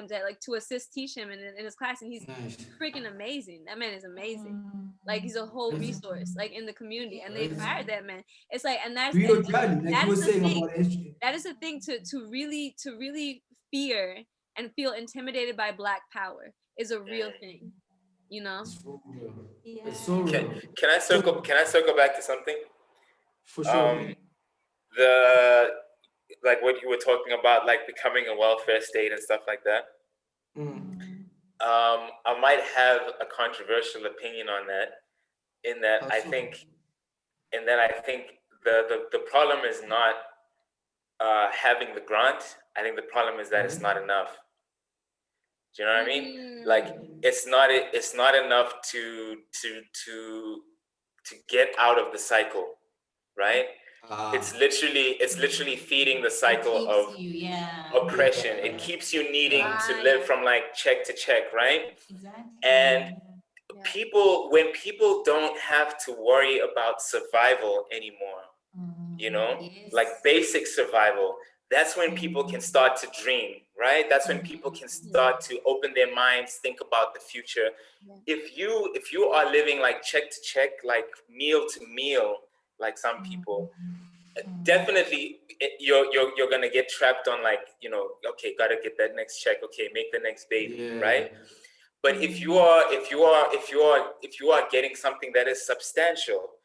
times to assist teach him in his class, and he's freaking amazing. That man is amazing. Like he's a whole resource in the community, and they fired that man. It's and that is the thing. That is the thing to really fear and feel intimidated by Black power is a real thing. It's so real. Yeah. It's so real. Can I circle back to something? For sure. The what you were talking about, becoming a welfare state and stuff like that. I might have a controversial opinion on that. In that, I think the problem is not having the grant. I think the problem is that it's not enough. Do you know what I mean? It's not enough to get out of the cycle, right? It's literally feeding the cycle of oppression. It keeps you needing to live from check to check, right? Exactly. And when people don't have to worry about survival anymore, basic survival, that's when people can start to dream, right? That's when people can start to open their minds, think about the future. If you are living check to check, meal to meal, some people, definitely you're gonna get trapped on okay, gotta get that next check, okay, make the next baby, right? But if you are getting something that is substantial,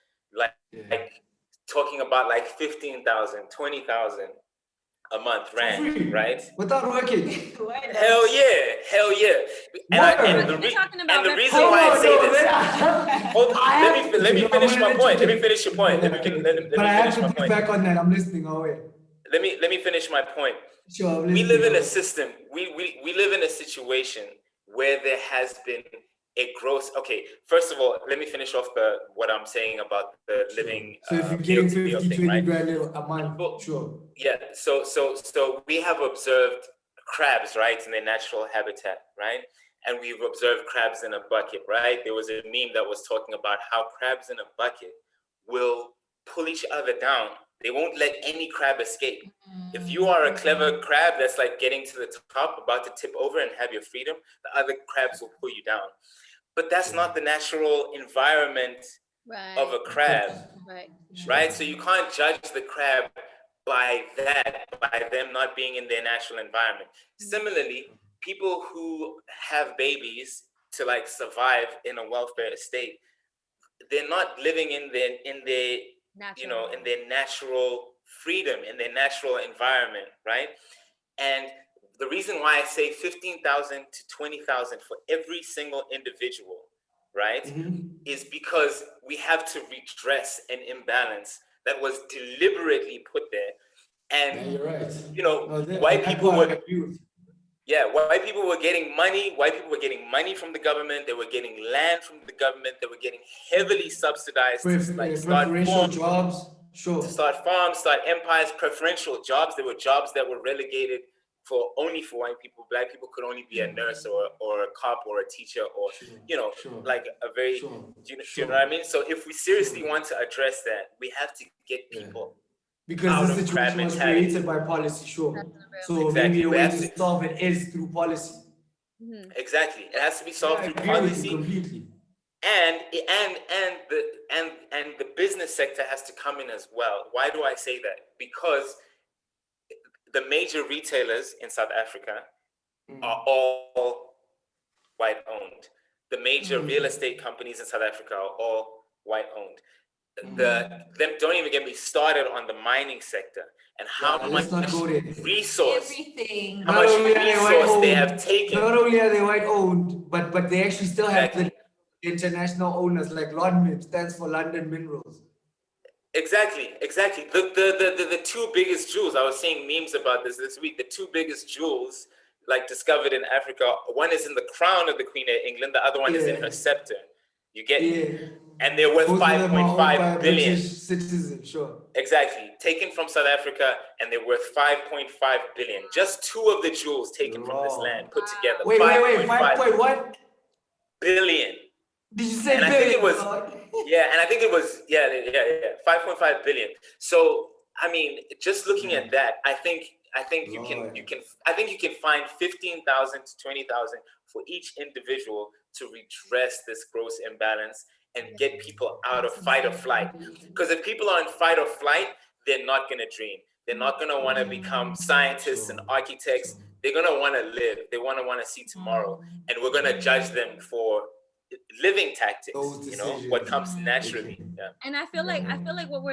talking about 15,000, 20,000 a month rand, right? Without working. Hell yeah. And the reason why I say this, let me finish my point. Let me finish your point. But I have to get back on that. I'm listening. Let me finish my point. Sure. We live in a system. We live in a situation where there has been a gross. Okay, first of all, let me finish off what I'm saying about the living. So if you're getting 50, 20 grand a month, sure. Yeah. So we have observed crabs, right, in their natural habitat, right, and we've observed crabs in a bucket, right. There was a meme that was talking about how crabs in a bucket will pull each other down. They won't let any crab escape. If you are a clever crab that's getting to the top, about to tip over and have your freedom, the other crabs will pull you down. But that's not the natural environment of a crab, right? So you can't judge the crab by them not being in their natural environment. Similarly, people who have babies to survive in a welfare state, they're not living in their natural freedom, in their natural environment, right? And the reason why I say 15,000 to 20,000 for every single individual, right, is because we have to redress an imbalance that was deliberately put there. And white people were getting money. White people were getting money from the government. They were getting land from the government. They were getting heavily subsidized to start jobs. Sure. To start farms, start empires, preferential jobs. There were jobs that were relegated only for white people. Black people could only be a nurse or a cop or a teacher or a very do you know what I mean? So if we seriously want to address that, we have to get people because the situation was created by policy, sure. So maybe a way to solve it is through policy. Exactly. It has to be solved through policy. Completely. And the business sector has to come in as well. Why do I say that? Because the major retailers in South Africa are all white owned. The major real estate companies in South Africa are all white owned. Don't even get me started on the mining sector and how much resource they have taken. Not only are they white owned, but they actually still have the international owners, like London stands for London Minerals. Exactly. The two biggest jewels, I was seeing memes about this week, the two biggest jewels discovered in Africa, one is in the crown of the Queen of England, the other one is in her scepter. You get and they're worth 5.5 billion. Citizens, sure. Exactly. Taken from South Africa, and they're worth 5.5 billion. Just two of the jewels taken from this land put together. Wait, 5.1 billion. Did you say and billion? I think it was 5.5 billion. So I mean, just looking at that, I think I think you can find 15,000 to 20,000 for each individual to redress this gross imbalance and get people out of fight or flight. Because if people are in fight or flight, they're not going to dream. They're not going to want to become scientists and architects. They're going to want to live. They want to see tomorrow. And we're going to judge them for living tactics, what comes naturally. Yeah. And I feel like what we're